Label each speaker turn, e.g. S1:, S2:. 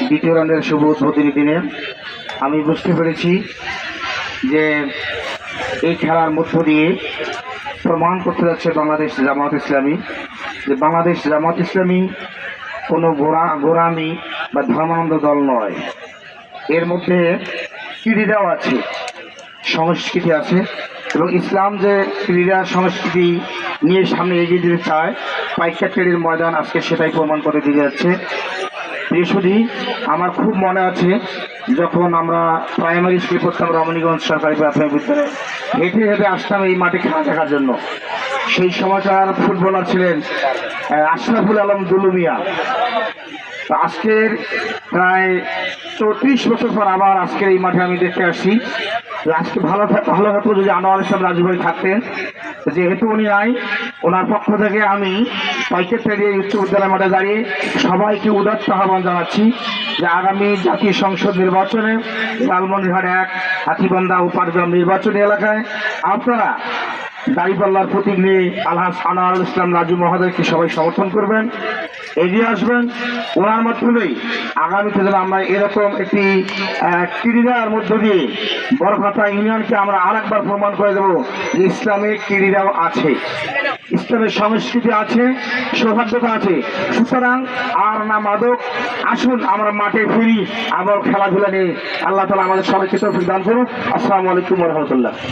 S1: দ্বিতীয় রাউন্ডের শুভ উদ্বোধনী দিনে আমি বুঝতে পেরেছি যে এই খেলার মধ্য দিয়ে প্রমাণ করতে যাচ্ছে বাংলাদেশ জামায়াত ইসলামী যে বাংলাদেশ জামায়াত ইসলামী কোনো গোড়ামি বা ধর্মানন্দ দল নয়। এর মধ্যে ক্রীড়াও আছে, সংস্কৃতি আছে, এবং ইসলাম যে ক্রীড়া সংস্কৃতি নিয়ে সামনে এগিয়ে দিতে চায় পাইকাট্টেরির ময়দান আজকে সেটাই প্রমাণ করে দিয়ে যাচ্ছে। বৃহস্পতি আমার খুব মনে আছে যখন আমরা প্রাইমারি স্কুলে পড়তাম রমণীগঞ্জ সরকারি প্রাথমিক বিদ্যালয়ে, হেঁটে হেঁটে আসতাম এই মাঠে খেলা দেখার জন্য। সেই সময়কার ফুটবলার ছিলেন আশরাফুল আলম দুলু মিয়া। আজকের প্রায় 34 বছর পর আবার আজকের এই মাঠে আমি দেখতে আসছি। আজকে ভালো হতো যদি আনোয়ার ইসলাম রাজু ভাই থাকতেন, যেহেতু উনি নাই, ওনার পক্ষ থেকে আমি পাইকাট্টেরি উচ্চ বিদ্যালয় মাঠে দাঁড়িয়ে সবাইকে উদাত্ত আহ্বান জানাচ্ছি যে আগামী জাতীয় সংসদ নির্বাচনে লালমনিরহাট 1 হাতীবান্ধা ও পাটগ্রাম নির্বাচনী এলাকায় আপনারা দাঁড়িপাল্লার প্রতীক নিয়ে আলহাজ আনোয়ারুল ইসলাম রাজু মহোদয়কে সবাই সমর্থন করবেন, এগিয়ে আসবেন। ওনার মাধ্যমেই আগামীতে যেন আমরা এরকম একটি ক্রীড়ার মধ্য দিয়ে বড়খাতা ইউনিয়নকে আমরা আরেকবার প্রমাণ করে দেব যে ইসলামিক ক্রীড়াও আছে, ইসলামের সংস্কৃতি আছে, সৌহার্দ্যতা আছে। সুতরাং আর না মাদক, আসুন আমরা মাঠে ফিরি, আবার খেলাধুলা নিয়ে। আল্লাহ তাআলা আমাদের সবাইকে তৌফিক দান করুন। আসসালামু আলাইকুম ওয়া রাহমাতুল্লাহ।